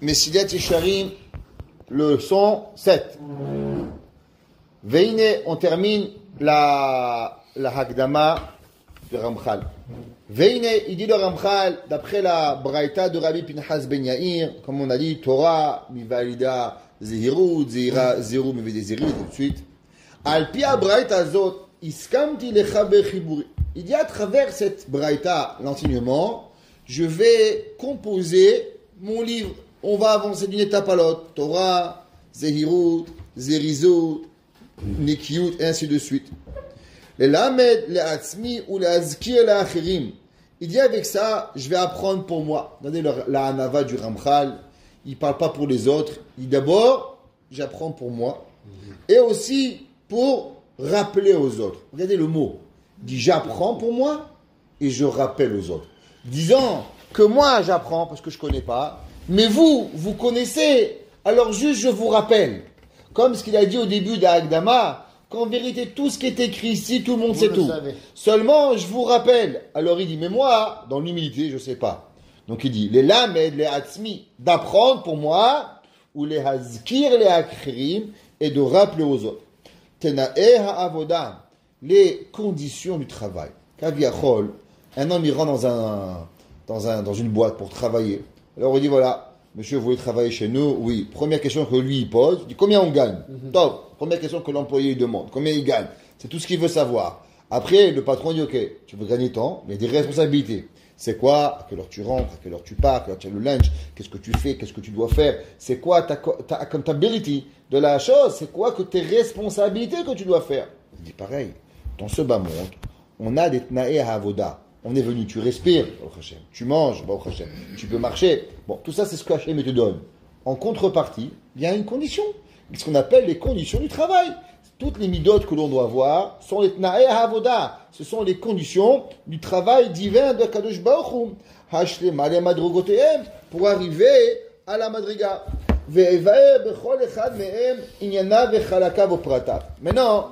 Mesilat Yesharim, leçon 7. Veine, on termine la Hagdama de Ramchal. Veine, il dit le Ramchal, d'après la Braïta de Rabbi Pinchas Ben Yair, comme on a dit, Torah, Mivalida, Zehirut, Zehira, Zeru, Mivede Zeri, tout de suite. Alpia Braïta Zot, Iskamti Lecha Bechiburi. Il dit à travers cette Braïta, l'enseignement, je vais composer mon livre. On va avancer d'une étape à l'autre. Torah, Zehirut, Zerizut, Nikiyut, et ainsi de suite. Les lamed, les atzmi ou les azkir, les achirim. Il dit avec ça, je vais apprendre pour moi. Regardez la hanava du Ramchal. Il ne parle pas pour les autres. Il dit d'abord, j'apprends pour moi. Et aussi pour rappeler aux autres. Regardez le mot. Il dit j'apprends pour moi et je rappelle aux autres. Disant que moi j'apprends parce que je ne connais pas. Mais vous connaissez. Alors juste je vous rappelle. Comme ce qu'il a dit au début d'Agdama. Qu'en vérité, tout ce qui est écrit ici, tout le monde sait tout. Seulement, je vous rappelle. Alors il dit, mais moi, dans l'humilité, je ne sais pas. Donc il dit, les lamed, les atzmi, d'apprendre pour moi, ou les hazkir, les akhirim, et de rappeler aux autres. Tenae ha'avoda, les conditions du travail. Kaviachol, un homme il rentre dans une boîte pour travailler. Alors il dit, voilà, monsieur, vous voulez travailler chez nous? Oui. Première question que lui il pose, il dit, combien on gagne? Top. Première question que l'employé demande, combien il gagne? C'est tout ce qu'il veut savoir. Après, le patron dit, ok, tu veux gagner tant, mais il y a des responsabilités. C'est quoi? À quelle heure tu rentres? À quelle heure tu pars? À quelle heure tu as le lunch? Qu'est-ce que tu fais? Qu'est-ce que tu dois faire? C'est quoi ta accountability de la chose? C'est quoi que tes responsabilités que tu dois faire? Il dit pareil. Dans ce bas monde, on a des tnae à avoda. On est venu, tu respires, tu manges, tu peux marcher. Bon, tout ça, c'est ce que Hachem te donne. En contrepartie, il y a une condition. Ce qu'on appelle les conditions du travail. Toutes les midotes que l'on doit avoir sont les tnae havoda. Ce sont les conditions du travail divin de Kadosh Baruch Hu. Hashlem ale madrogotehem, pour arriver à la madriga. Ve'evae bechol echad mehem inyana vechalaka voprata. Maintenant,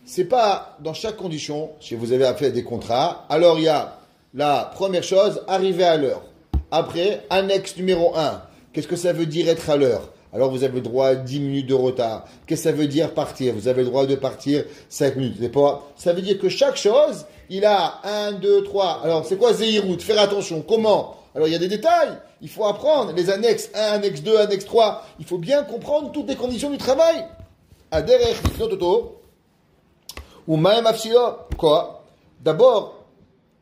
c'est pas dans chaque condition, si vous avez fait des contrats, alors il y a la première chose, arriver à l'heure. Après, annexe numéro 1. Qu'est-ce que ça veut dire être à l'heure? Alors vous avez le droit à 10 minutes de retard. Qu'est-ce que ça veut dire partir? Vous avez le droit de partir 5 minutes. C'est pas... Ça veut dire que chaque chose, il a 1, 2, 3. Alors c'est quoi Zehirut? Faire attention. Comment? Alors il y a des détails. Il faut apprendre. Les annexes 1, annexe 2, annexe 3. Il faut bien comprendre toutes les conditions du travail. Aderech, toto. Ou même afsilo. Quoi? D'abord,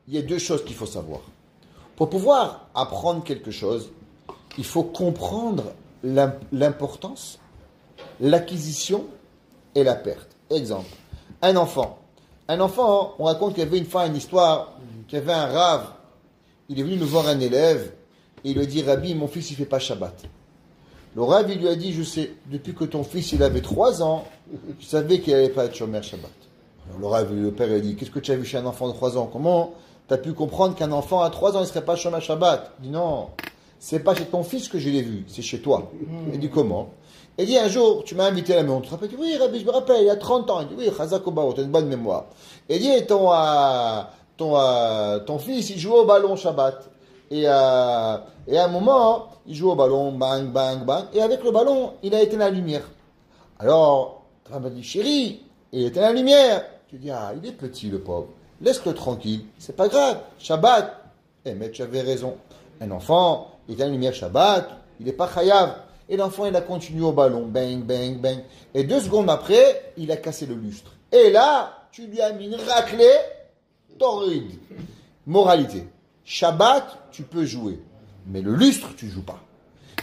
il y a deux choses qu'il faut savoir. Pour pouvoir apprendre quelque chose, il faut comprendre l'importance, l'acquisition et la perte. Exemple, un enfant, on raconte qu'il y avait une fois une histoire, qu'il y avait un rave, il est venu nous voir un élève, et il lui a dit, Rabbi, mon fils il fait pas Shabbat. Le rave il lui a dit, je sais, depuis que ton fils il avait 3 ans, je savais qu'il n'allait pas être Shomer Shabbat. Alors le rave, le père, il a dit, qu'est-ce que tu as vu chez un enfant de 3 ans? Comment tu as pu comprendre qu'un enfant à 3 ans il ne serait pas Shomer Shabbat? Il dit, non. C'est pas chez ton fils que je l'ai vu, c'est chez toi. Il dit comment? Il dit un jour, tu m'as invité à la maison. Tu te rappelles? Oui, Rabbi, je me rappelle, il y a 30 ans. Il dit oui, Chazak Obaot, tu as une bonne mémoire. Il dit ton fils, il joue au ballon Shabbat. Et à un moment, il joue au ballon, bang, bang, bang. Et avec le ballon, il a éteint la lumière. Alors, tu m'as dit, chérie, il a éteint la lumière. Tu dis, ah, il est petit le pauvre. Laisse-le tranquille, c'est pas grave. Shabbat. Eh, mais tu avais raison. Un enfant, il éteint la lumière Shabbat, il n'est pas chayav. Et l'enfant, il a continué au ballon, bang, bang, bang. Et 2 secondes après, il a cassé le lustre. Et là, tu lui as mis une raclée torride. Moralité. Shabbat, tu peux jouer. Mais le lustre, tu ne joues pas.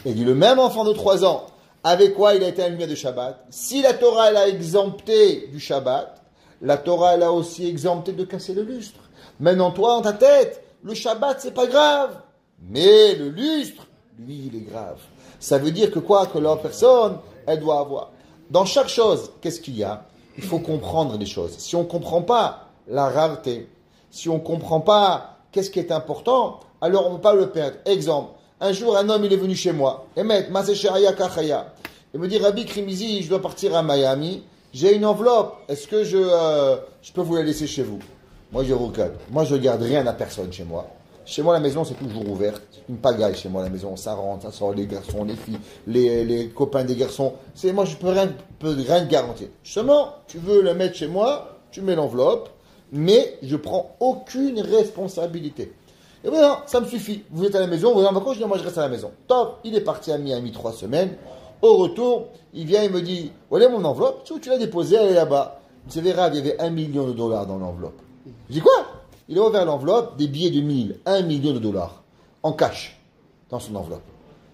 Et dit le même enfant de 3 ans, avec quoi il a éteint la lumière de Shabbat? Si la Torah, elle a exempté du Shabbat, la Torah, elle a aussi exempté de casser le lustre. Maintenant, toi, dans ta tête, le Shabbat, c'est pas grave. Mais le lustre, lui, il est grave. Ça veut dire que quoi? Que la personne, elle doit avoir. Dans chaque chose, qu'est-ce qu'il y a? Il faut comprendre les choses. Si on ne comprend pas la rareté, si on ne comprend pas qu'est-ce qui est important, alors on ne peut pas le perdre. Exemple, un jour, un homme, il est venu chez moi. Il me dit, Rabbi Krimizi, je dois partir à Miami. J'ai une enveloppe. Est-ce que je peux vous la laisser chez vous? Moi, je regarde. Moi, je ne garde rien à personne chez moi. Chez moi, la maison, c'est toujours ouvert. C'est une pagaille chez moi, la maison. Ça rentre, ça sort, les garçons, les filles, les copains des garçons. Moi, je peux rien te garantir. Seulement, tu veux le mettre chez moi, tu mets l'enveloppe, mais je prends aucune responsabilité. Et voilà, ça me suffit. Vous êtes à la maison, vous êtes en vacances, je dis, moi, je reste à la maison. Top, il est parti à Miami 3 semaines. Au retour, il vient, il me dit, voilà mon enveloppe, tu l'as déposée, elle est là-bas. Vous savez, Rav, il y avait $1 million dans l'enveloppe. Je dis, quoi? Il a ouvert l'enveloppe, des billets de 1000, $1 million, en cash, dans son enveloppe.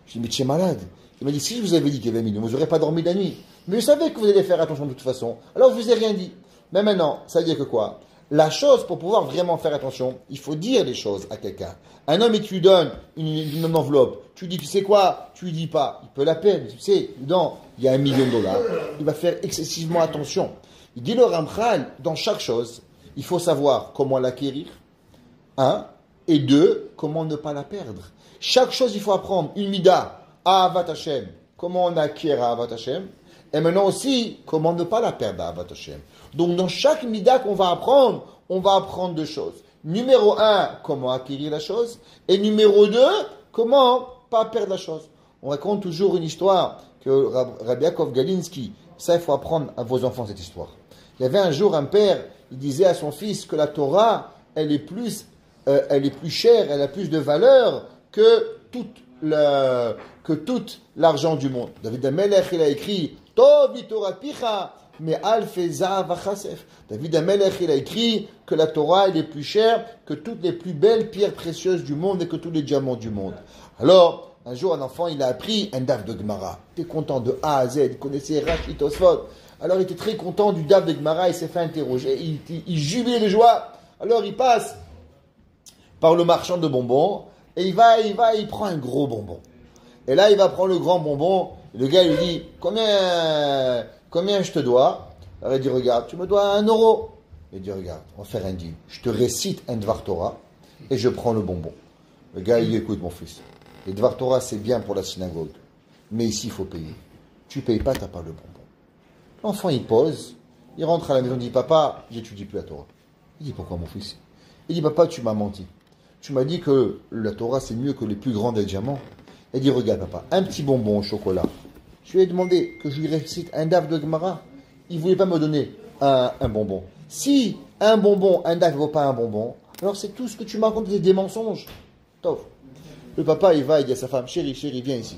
Je dis, mais tu es malade. Il m'a dit, si je vous avais dit qu'il y avait $1 million, vous n'aurez pas dormi la nuit. Mais je savais que vous allez faire attention de toute façon. Alors, je vous ai rien dit. Mais maintenant, ça veut dire que quoi? La chose, pour pouvoir vraiment faire attention, il faut dire les choses à quelqu'un. Un homme, et tu lui donnes une enveloppe, tu lui dis, tu sais quoi? Tu lui dis pas. Il peut la perdre, tu sais, dedans, il y a $1 million. Il va faire excessivement attention. Il dit le Ramchal, dans chaque chose, il faut savoir comment l'acquérir, et 2, comment ne pas la perdre. Chaque chose, il faut apprendre. Une mida, Ahavat Hashem, comment on acquiert Ahavat Hashem, et maintenant aussi, comment ne pas la perdre Ahavat Hashem. Donc, dans chaque mida qu'on va apprendre, on va apprendre 2 choses. Numéro 1, comment acquérir la chose, et numéro 2, comment pas perdre la chose. On raconte toujours une histoire que Rabbi Yaakov Galinsky, ça, il faut apprendre à vos enfants cette histoire. Il y avait un jour un père, il disait à son fils que la Torah, elle est plus chère, elle a plus de valeur que tout l'argent du monde. David Amelech, il a écrit Tov Torah picha, mais alfeza vachasef. David Amelech, il a écrit que la Torah, elle est plus chère que toutes les plus belles pierres précieuses du monde et que tous les diamants du monde. Alors, un jour, un enfant, il a appris un daf de Gemara. Il était content de A à Z, il connaissait Rashi Tosfot. Alors, il était très content du daf de Gemara, il s'est fait interroger, il jubilait de joie. Alors, il passe par le marchand de bonbons, et il prend un gros bonbon. Et là, il va prendre le grand bonbon, le gars lui dit, combien je te dois? Alors, il dit, regarde, tu me dois 1 euro. Il dit, regarde, on va faire un deal. Je te récite un Dvar Torah, et je prends le bonbon. Le gars, il dit, écoute, mon fils, les Dvar Torah, c'est bien pour la synagogue, mais ici, il faut payer. Tu payes pas, t'as pas le bonbon. L'enfant, il pose, il rentre à la maison, il dit, papa, j'étudie plus la Torah. Il dit, pourquoi, mon fils? Il dit, papa, tu m'as menti. Tu m'as dit que la Torah, c'est mieux que les plus grands des diamants. Il dit, regarde, papa, un petit bonbon au chocolat. Je lui ai demandé que je lui récite un daf de Gemara. Il ne voulait pas me donner un bonbon. Si un bonbon, un daf ne vaut pas un bonbon, alors c'est tout ce que tu m'as raconté, des mensonges. Top. Le papa, il dit à sa femme, chérie, viens ici.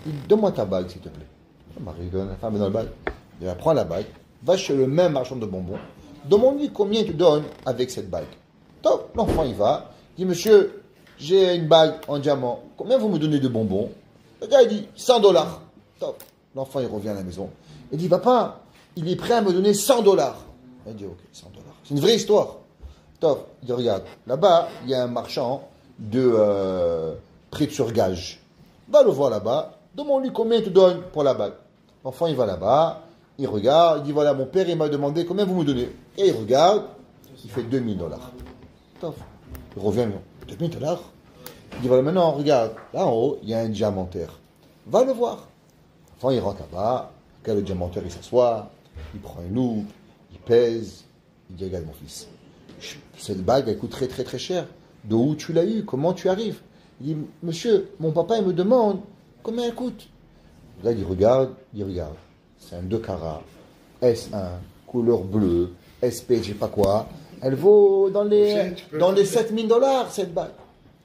Il dit, donne-moi ta bague, s'il te plaît. Le mari donne la femme dans la bague. Il va prendre la bague, va chez le même marchand de bonbons. Demande-lui combien tu donnes avec cette bague. Top. L'enfant, il va. Il dit, monsieur, j'ai une bague en diamant. Combien vous me donnez de bonbons? Le gars, il dit, $100. Top. L'enfant, il revient à la maison. Il dit, papa, il est prêt à me donner $100. Il dit, ok, $100. C'est une vraie histoire. Top. Il dit, regarde, là-bas, il y a un marchand de prêt sur gage. Va le voir là-bas. Demande-lui combien il te donne pour la bague. L'enfant, il va là-bas. Il regarde. Il dit, voilà, mon père, il m'a demandé combien vous me donnez. Et il regarde. Il fait $2000. Top. Il revient, $2000. Il dit, voilà, maintenant, regarde, là en haut, il y a un diamantaire. Va le voir. Enfin, il rentre là-bas, quand le diamantaire, il s'assoit, il prend une loupe, il pèse, il dit, regarde mon fils, cette bague, elle coûte très très très cher. De où tu l'as eu? Comment tu arrives? Il dit, monsieur, mon papa, il me demande combien elle coûte. Là, il regarde, c'est un 2 carats, S1, couleur bleue, SP, je sais pas quoi. Elle vaut dans les $7000, cette bague.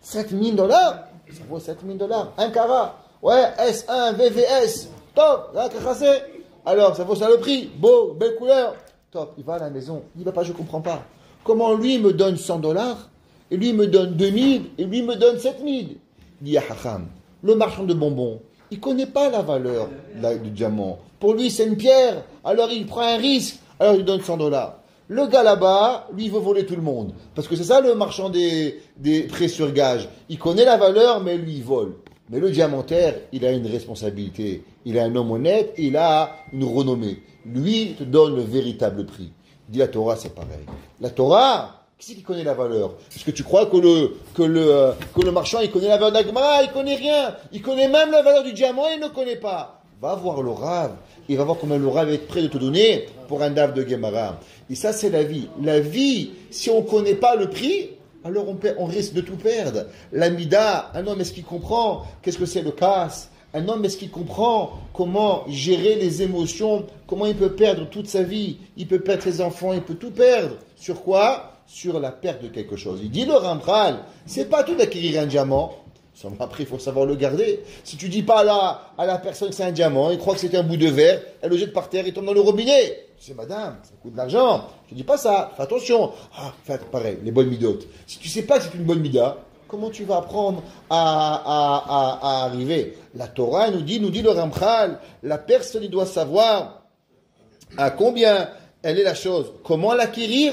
$7000, ça vaut $7000. 1 carat. Ouais, S1, VVS. Top, là, cassé. Alors, ça vaut ça le prix. Beau, belle couleur. Top, il va à la maison. Il dit, papa, je comprends pas. Comment lui me donne $100, et lui me donne 2000, et lui me donne 7000. Il dit, Hacham, le marchand de bonbons, il connaît pas la valeur du diamant. Pour lui, c'est une pierre. Alors, il prend un risque. Alors, il donne $100. Le gars là-bas, lui, il veut voler tout le monde. Parce que c'est ça le marchand des prêts sur gage. Il connaît la valeur, mais lui, il vole. Mais le diamantaire, il a une responsabilité. Il a un homme honnête, il a une renommée. Lui, il te donne le véritable prix. Il dit, la Torah, c'est pareil. La Torah, qui c'est qui connaît la valeur? Est-ce que tu crois que le marchand, il connaît la valeur d'Agmara? Il connaît rien. Il connaît même la valeur du diamant, il ne connaît pas. Va voir le Rav. Il va voir combien le Rav est prêt de te donner pour un daf de Gemara. Et ça, c'est la vie. La vie, si on ne connaît pas le prix, alors on risque de tout perdre. L'amida, un homme, est-ce qu'il comprend qu'est-ce que c'est le casse? Un homme, est-ce qu'il comprend comment gérer les émotions? Comment il peut perdre toute sa vie? Il peut perdre ses enfants, il peut tout perdre. Sur quoi? Sur la perte de quelque chose. Il dit le Ramchal, c'est pas tout d'acquérir un diamant. Après, il faut savoir le garder. Si tu dis pas à la personne que c'est un diamant, il croit que c'est un bout de verre, elle le jette par terre, il tombe dans le robinet. Tu sais, madame, ça coûte de l'argent. Je dis pas ça, fais attention. Fais pareil, les bonnes midotes. Si tu sais pas que c'est une bonne mida, comment tu vas apprendre à arriver? La Torah nous dit le Ramchal, la personne il doit savoir à combien elle est la chose, comment l'acquérir,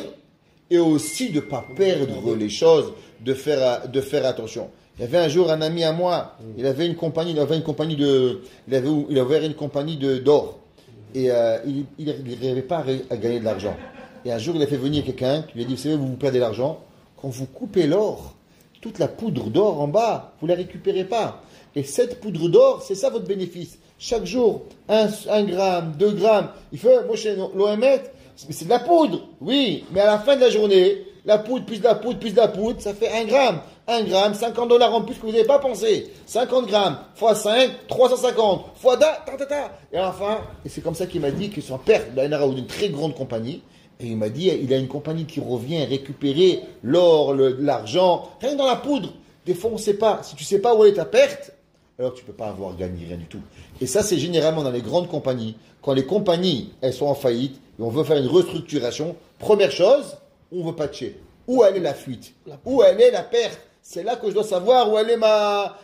et aussi de ne pas perdre les choses, de faire attention. Il y avait un jour un ami à moi, il avait ouvert une compagnie d'or. Et il n'arrivait pas à gagner de l'argent. Et un jour, il a fait venir quelqu'un qui lui a dit, vous savez, vous perdez l'argent. Quand vous coupez l'or, toute la poudre d'or en bas, vous ne la récupérez pas. Et cette poudre d'or, c'est ça votre bénéfice. Chaque jour, 1 gramme, 2 grammes. Il fait, moi chez l'OMS, c'est de la poudre. Oui, mais à la fin de la journée, la poudre, plus de la poudre, plus de la poudre, ça fait 1 gramme. 1 gramme, $50 en plus que vous n'avez pas pensé. 50 grammes, fois 5, 350, fois Et à la fin, et c'est comme ça qu'il m'a dit qu'ils sont en perte d'une très grande compagnie. Et il m'a dit, il a une compagnie qui revient récupérer l'or, l'argent, rien que dans la poudre. Des fois, on ne sait pas. Si tu ne sais pas où est ta perte, alors tu ne peux pas avoir gagné rien du tout. Et ça, c'est généralement dans les grandes compagnies. Quand les compagnies, elles sont en faillite, et on veut faire une restructuration, première chose, on veut patcher. Où elle est la fuite? Où elle est la perte? C'est là que je dois savoir où elle est ma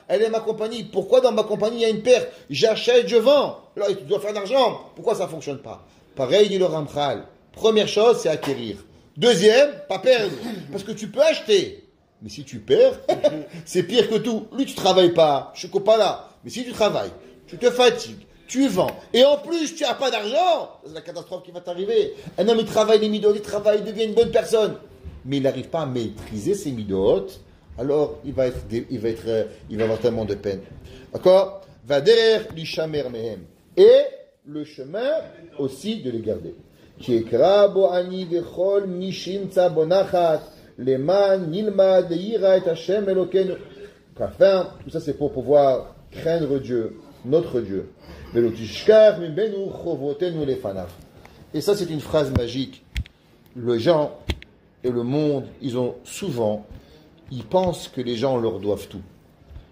compagnie. Pourquoi dans ma compagnie il y a une perte? J'achète, je vends. Là, tu dois faire de l'argent. Pourquoi ça ne fonctionne pas? Pareil, dit le Ramchal. Première chose, c'est acquérir. Deuxième, pas perdre. Parce que tu peux acheter. Mais si tu perds, c'est pire que tout. Lui, tu ne travailles pas. Je ne suis pas là. Mais si tu travailles, tu te fatigues, tu vends. Et en plus, tu n'as pas d'argent. C'est la catastrophe qui va t'arriver. Un homme, il travaille les midotes, il devient une bonne personne. Mais il n'arrive pas à maîtriser ses midotes. Alors, il va avoir tellement de peine. D'accord? Va derrière l'ishamer mehem. Et le chemin aussi de les garder. Kiekra bo ani vechol mishimtsa bonachat leman nilmad yira et Hashem Elokeinu. Enfin, tout ça c'est pour pouvoir craindre Dieu, notre Dieu. Velotishkar mibenu chovotenu lefanav. Et ça c'est une phrase magique. Les gens et le monde, ils pensent que les gens leur doivent tout.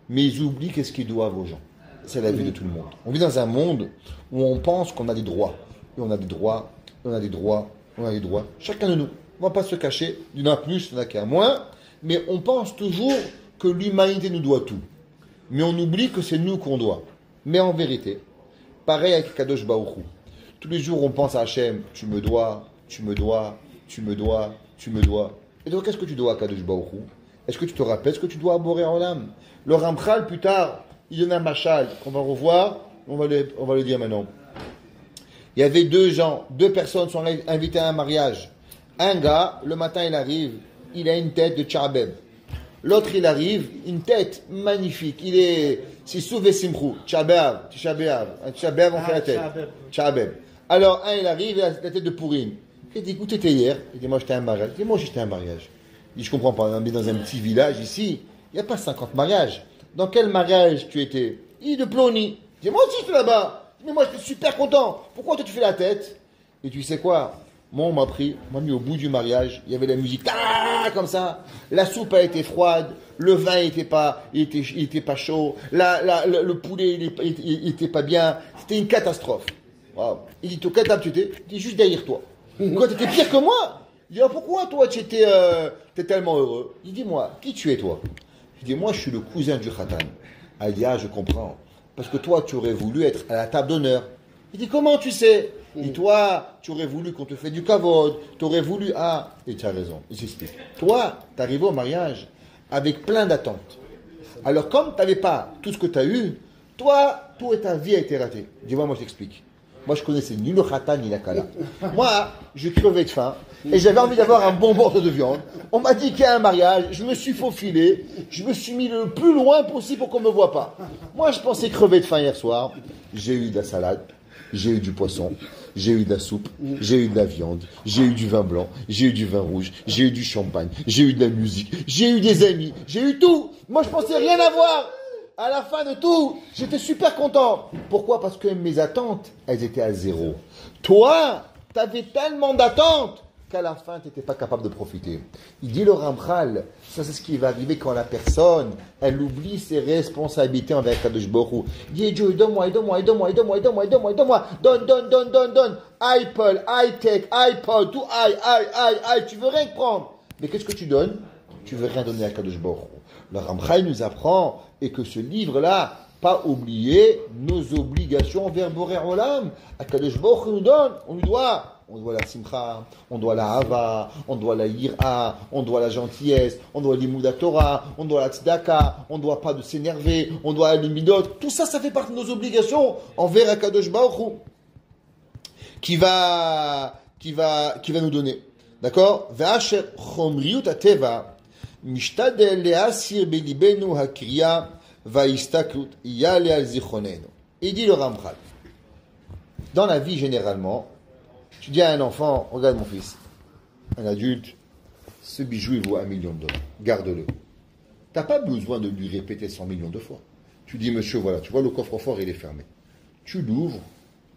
Mais ils oublient qu'est-ce qu'ils doivent aux gens. C'est la vie de tout le monde. On vit dans un monde où on pense qu'on a des droits. Et on a des droits, on a des droits, on a des droits. Chacun de nous. On ne va pas se cacher. Il y en a plus, il y en a qu'un moins. Mais on pense toujours que l'humanité nous doit tout. Mais on oublie que c'est nous qu'on doit. Mais en vérité, pareil avec Kadosh Baruch Hu. Tous les jours, on pense à Hachem. Tu me dois, tu me dois, tu me dois, tu me dois. Et donc, qu'est-ce que tu dois à Kadosh Baruch Hu? Est-ce que tu te rappelles ce que tu dois à Boré Olam? Le Ramchal, plus tard, il donne un machal qu'on va revoir. On va le dire maintenant. Il y avait deux personnes sont invitées à un mariage. Un gars, le matin, il arrive, il a une tête de Tchabeb. L'autre, il arrive, une tête magnifique. C'est Souvé Simchou, Tchabeb, on fait la tête. Tchabeb. Alors, un, il arrive, il a la tête de Pourim. Il dit, écoute, t'étais hier. Il dit, moi, j'étais à un mariage. Il dit, moi, j'étais à un mariage. Il dit, je comprends pas, on est dans un petit village ici. Il n'y a pas 50 mariages. Dans quel mariage tu étais? Il dit, de Plony. Il dit, moi aussi, je suis là-bas. Mais moi, j'étais super content. Pourquoi toi, tu fais la tête? Et tu sais quoi? Moi, on m'a mis au bout du mariage. Il y avait la musique, comme ça. La soupe a été froide. Le vin il était pas chaud. Le poulet, il était pas bien. C'était une catastrophe. Wow. Il dit, quelle table tu étais? Il dit, juste derrière toi. Quoi, t'étais pire que moi? Il dit, pourquoi toi, t'es tellement heureux? Il dit, moi, qui tu es, toi? Il dit, moi, je suis le cousin du Khatan. Il dit, je comprends. Parce que toi, tu aurais voulu être à la table d'honneur. Il dit, comment tu sais? Il dit, toi, tu aurais voulu qu'on te fait du kavod, tu aurais voulu... et tu as raison, il s'explique. Toi, tu es arrivé au mariage avec plein d'attentes. Alors, comme tu n'avais pas tout ce que tu as eu, toi, toute ta vie a été ratée. Dis-moi, moi, je t'explique. Moi, je connaissais ni le khatan, ni la kala. Moi, je crevais de faim, et j'avais envie d'avoir un bon morceau de viande. On m'a dit qu'il y a un mariage, je me suis faufilé, je me suis mis le plus loin possible pour qu'on ne me voie pas. Moi, je pensais crever de faim hier soir. J'ai eu de la salade. j'ai eu du poisson, j'ai eu de la soupe, j'ai eu de la viande, j'ai eu du vin blanc, j'ai eu du vin rouge, j'ai eu du champagne, j'ai eu de la musique, j'ai eu des amis, j'ai eu tout. Moi, je pensais rien avoir. À la fin de tout, j'étais super content. Pourquoi? Parce que mes attentes, elles étaient à zéro. Toi, tu avais tellement d'attentes qu'à la fin, tu n'étais pas capable de profiter. Il dit le Ramchal, ça c'est ce qui va arriver quand la personne, elle oublie ses responsabilités envers Kadosh Baruch Hu. Il dit Dieu, donne-moi, donne. Apple, iTech, iPod, tout, tu veux rien prendre. Mais qu'est-ce que tu donnes? Tu veux rien donner à Kadosh Baruch Hu. Le Ramchal nous apprend, et que ce livre-là, pas oublier nos obligations envers Boré Olam. À Kadosh Baruch Hu nous donne, on doit la simcha, on doit la hava, on doit la yira, on doit la gentillesse, on doit l'imouda Torah, on doit la tzedaka, on doit pas de s'énerver, on doit les midot. Tout ça, ça fait partie de nos obligations envers Akadosh Baruch Hu, qui va nous donner. D'accord? Ve'asher chomriut ateva mishtadel le'asir belibenu hakriya va'istaklut yale al zichronenu. Il dit le Ramchal. Dans la vie, généralement, tu dis à un enfant, regarde mon fils, un adulte, ce bijou il vaut $1 million, garde-le. Tu n'as pas besoin de lui répéter 100 millions de fois. Tu dis, monsieur, voilà, tu vois le coffre-fort, il est fermé. Tu l'ouvres,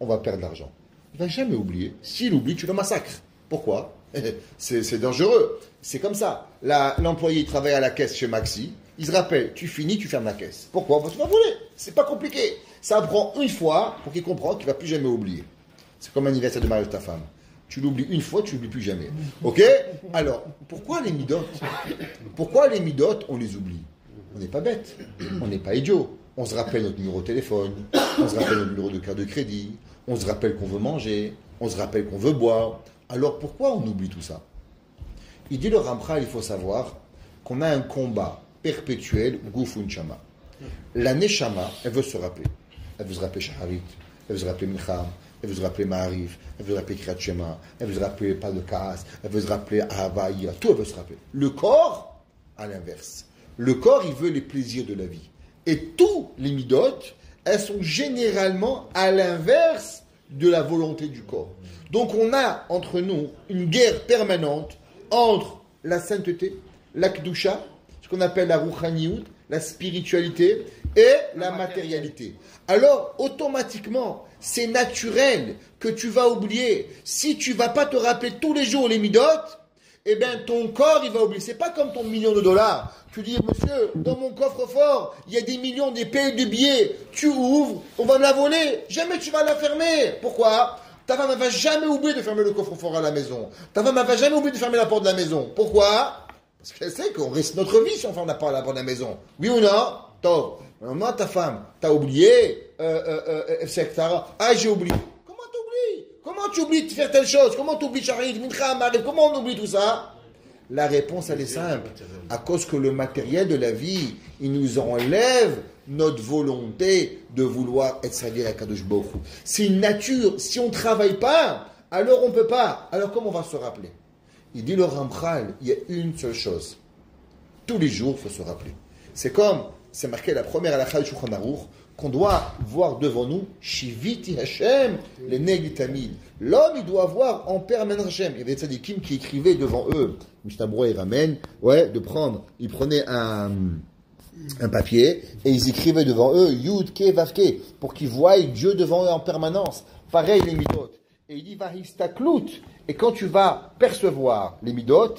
on va perdre de l'argent. Il ne va jamais oublier. S'il oublie, tu le massacres. Pourquoi? C'est dangereux. C'est comme ça. L'employé, il travaille à la caisse chez Maxi, il se rappelle, tu finis, tu fermes la caisse. Pourquoi? Parce que tu vas voler. C'est pas compliqué. Ça prend une fois pour qu'il comprenne qu'il ne va plus jamais oublier. C'est comme l'anniversaire de mariage de ta femme. Tu l'oublies une fois, tu l'oublies plus jamais. Ok? Alors, pourquoi les midotes? Pourquoi les midotes, on les oublie? On n'est pas bête. On n'est pas idiot. On se rappelle notre numéro de téléphone. On se rappelle notre numéro de carte de crédit. On se rappelle qu'on veut manger. On se rappelle qu'on veut boire. Alors, pourquoi on oublie tout ça? Il dit le Ramchal, il faut savoir qu'on a un combat perpétuel, Gufun Shama. La Neshama, elle veut se rappeler. Elle veut se rappeler Shaharit. Elle veut se rappeler Milcham. Elle veut se rappeler Ma'arif, elle veut se rappeler Kriyat Shema, elle veut se rappeler pas de Kaas, elle veut se rappeler Ahava, tout elle veut se rappeler. Le corps, à l'inverse. Le corps, il veut les plaisirs de la vie. Et tous les midotes, elles sont généralement à l'inverse de la volonté du corps. Donc on a entre nous une guerre permanente entre la sainteté, la Kedusha, ce qu'on appelle la Rouchaniout, la spiritualité, et la matérialité. Alors, automatiquement, c'est naturel que tu vas oublier. Si tu ne vas pas te rappeler tous les jours les midotes, eh bien, ton corps, il va oublier. C'est pas comme ton $1 million. Tu dis, monsieur, dans mon coffre-fort, il y a des millions, des pays de billets. Tu ouvres, on va me la voler. Jamais tu vas la fermer. Pourquoi? Ta femme, elle va jamais oublier de fermer le coffre-fort à la maison. Ta femme, elle va jamais oublier de fermer la porte de la maison. Pourquoi? Parce qu'elle sait qu'on risque notre vie si on ferme la porte de la maison. Oui ou non? Top. Maintenant, ta femme, t'as oublié, etc. Ah, j'ai oublié. Comment t'oublies? Comment tu oublies de faire telle chose? Comment tu oublies Charit, Mincha, Marif? Comment on oublie tout ça? La réponse, elle est simple. À cause que le matériel de la vie, il nous enlève notre volonté de vouloir être servi à Kadosh Baruch Hu. C'est une nature. Si on ne travaille pas, alors on ne peut pas. Alors comment on va se rappeler? Il dit le Ramchal, il y a une seule chose. Tous les jours, il faut se rappeler. C'est comme, c'est marqué la première halakha du Shulchan Aruch, qu'on doit voir devant nous, Shiviti Hashem, les Neglitamid. L'homme, il doit voir en permanence Hashem. Il y avait des tzadikim qui écrivaient devant eux. Mishtabro, il ramène, de prendre. Ils prenaient un papier et ils écrivaient devant eux, Yud, Ke, Vav, Ke, pour qu'ils voient Dieu devant eux en permanence. Pareil, les midot. Et il dit, Vahistaklut. Et quand tu vas percevoir les midot,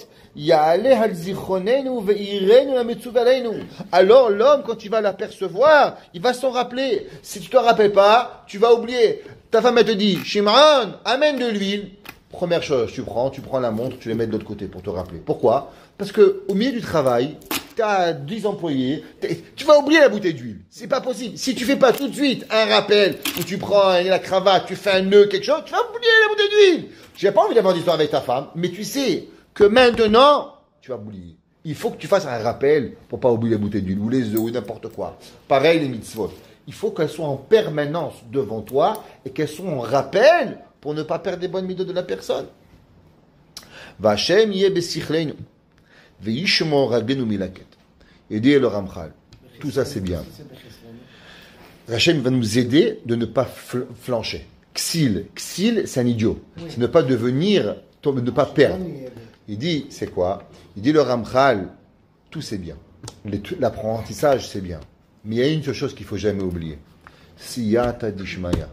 alors l'homme, quand il va l'apercevoir, il va s'en rappeler. Si tu ne te rappelles pas, tu vas oublier. Ta femme, elle te dit, Shimon, amène de l'huile. Première chose, tu prends la montre, tu les mets de l'autre côté pour te rappeler. Pourquoi? Parce que au milieu du travail, tu as 10 employés, tu vas oublier la bouteille d'huile. C'est pas possible. Si tu fais pas tout de suite un rappel, où tu prends la cravate, tu fais un nœud, quelque chose, tu vas oublier la bouteille d'huile. J'ai pas envie d'avoir d'histoire avec ta femme, mais tu sais que maintenant, tu vas oublier. Il faut que tu fasses un rappel pour pas oublier la bouteille d'huile, ou les œufs, ou n'importe quoi. Pareil, les mitzvot. Il faut qu'elles soient en permanence devant toi, et qu'elles soient en rappel, pour ne pas perdre les bonnes midot de la personne. Vachem yeh besichlenu. Veishmor ragbenu milaket. Et dit le Ramchal. Tout ça, c'est bien. Hachem va nous aider de ne pas flancher. Ksil. Ksil, c'est un idiot. C'est ne pas devenir, ne pas perdre. Il dit, c'est quoi? Il dit le Ramchal, tout c'est bien. L'apprentissage, c'est bien. Mais il y a une seule chose qu'il ne faut jamais oublier. Siyata dishmaya.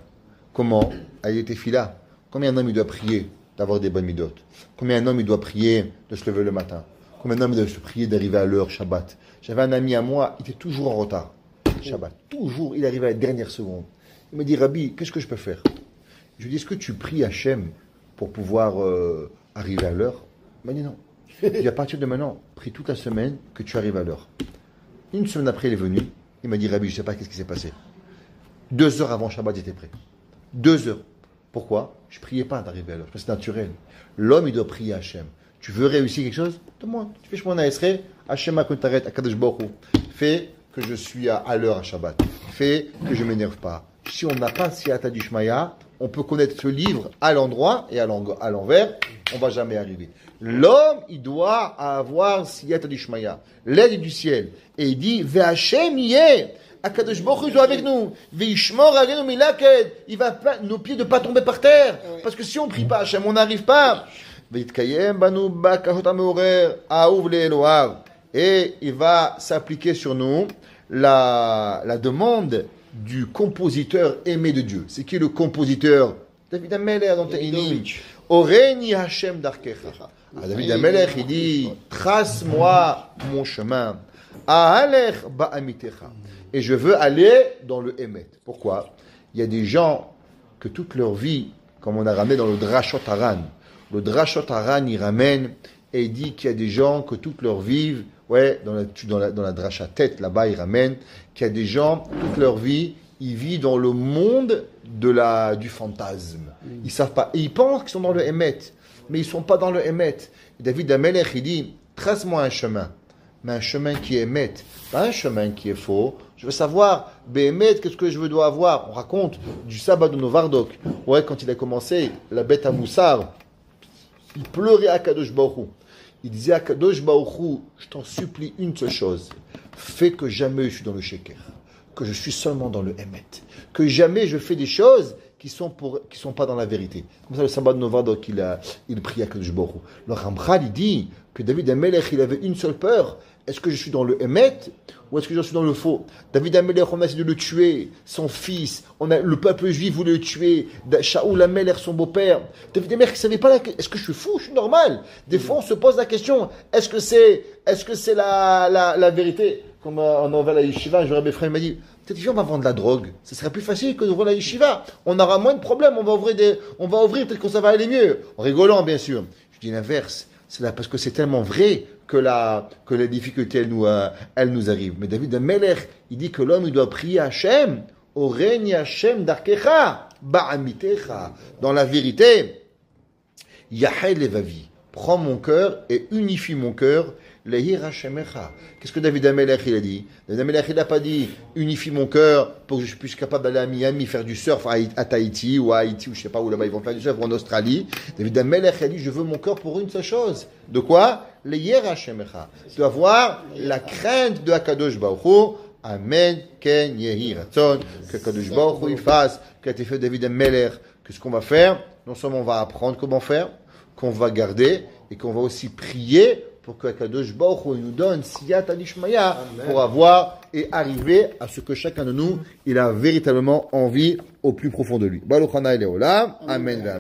Comment? Aïe tefila. Combien un homme il doit prier d'avoir des bonnes midotes? Combien un homme il doit prier de se lever le matin? Combien un homme il doit se prier d'arriver à l'heure, Shabbat? J'avais un ami à moi, il était toujours en retard. Shabbat. Toujours, il arrivait à la dernière seconde. Il me dit, Rabbi, qu'est-ce que je peux faire? Je lui dis, est-ce que tu pries Hachem pour pouvoir arriver à l'heure? Il m'a dit non. Je lui dis, à partir de maintenant, prie toute la semaine que tu arrives à l'heure. Une semaine après, il est venu. Il m'a dit, Rabbi, je ne sais pas qu'est-ce qui s'est passé. 2 heures avant Shabbat, j'étais prêt. 2 heures. Pourquoi? Je ne priais pas d'arriver à l'heure. C'est naturel. L'homme, il doit prier Hachem. Tu veux réussir quelque chose? Demande. Tu fais Shemona Esrei, Hachem Akontaret, Akadosh Baruch Hu. Fais que je suis à l'heure à Shabbat. Fais que je ne m'énerve pas. Si on n'a pas Siyata Dishmaya, on peut connaître ce livre à l'endroit et à l'envers, on ne va jamais arriver. L'homme, il doit avoir Siyata Dishmaya, l'aide du ciel. Et il dit, Ve'Hachem yeh, Akadosh Baruch Hu soit avec nous. Ve'ishmor alenu milaked, il va nos pieds de pas tomber par terre. Parce que si on ne prie pas Hachem, on n'arrive pas. Ve'itkayem banu bakashot hameorer, ahuv le'Elohav. Et il va s'appliquer sur nous la demande du compositeur aimé de Dieu. C'est qui le compositeur? David Amelech dans Tehillim. Oreni Hashem darkecha. David Amelech, il dit, trace-moi mon chemin. Ahalech ba'amitecha. Et je veux aller dans le Emet. Pourquoi? Il y a des gens que toute leur vie, comme on a ramené dans le Drashot Haran, le Drashot Haran, il ramène et il dit qu'il y a des gens que toute leur vie, dans la dracha tête, là-bas, il ramène qu'il y a des gens, toute leur vie, ils vivent dans le monde du fantasme. Ils savent pas. Et ils pensent qu'ils sont dans le Emet, mais ils sont pas dans le Emet. Et David Amelech, il dit, trace-moi un chemin, mais un chemin qui est Emet, pas un chemin qui est faux. Je veux savoir, Béhémet, qu'est-ce que je dois avoir? On raconte du sabbat de Novardok. Ouais, quand il a commencé, la bête à Moussar, il pleurait à Kadosh Baruch Hu. Il disait à Kadosh Baruch Hu, je t'en supplie une seule chose, fais que jamais je suis dans le Sheker, que je suis seulement dans le Emet, que jamais je fais des choses qui sont pas dans la vérité. Comme ça, le sabbat de Novardok, il prie à Kadosh Baruch Hu. Le Ramchal, il dit que David Amelech, il avait une seule peur. Est-ce que je suis dans le Emet ou est-ce que je suis dans le faux? David Amelech, on a essayé de le tuer, son fils, le peuple juif voulait le tuer, Shaoul Amelech, son beau-père. David Amelech, il ne savait pas, est-ce que je suis fou, je suis normal? Des fois, on se pose la question, est-ce que c'est la vérité? Comme on en va à la yeshiva, Rabbi Ephraim m'a dit, peut-être on va vendre de la drogue, ce serait plus facile que d'ouvrir la yeshiva, on aura moins de problèmes, on va ouvrir, peut-être que ça va aller mieux. En rigolant, bien sûr. Je dis l'inverse, c'est là parce que c'est tellement vrai que les difficultés, elles nous arrivent. Mais David Amelech, il dit que l'homme, il doit prier Hachem, Oreni Hachem darkecha, ba'amitecha. Dans la vérité, Yahel levavi. Prends mon cœur et unifie mon cœur, lehir Hashemecha. Qu'est-ce que David Amelech, il a dit? David Amelech, il n'a pas dit, unifie mon cœur pour que je puisse capable d'aller à Miami faire du surf à Tahiti ou à Haïti ou je sais pas où là-bas ils vont faire du surf ou en Australie. David Amelech, il a dit, je veux mon cœur pour une seule chose. De quoi? Lehir Hashemecha. Tu dois avoir la crainte de Akadosh Baruch Hu. Amen, Ken Yehi Ratzon, que Kadosh Baruch Hu il fasse, qu'a été fait David Amelech, que ce qu'on va faire, non seulement on va apprendre comment faire, qu'on va garder et qu'on va aussi prier pour que Kadosh Baruch Hu nous donne Siyata Dishmaya pour avoir et arriver à ce que chacun de nous il a véritablement envie au plus profond de lui. Baruch Hana Leolam. Amen.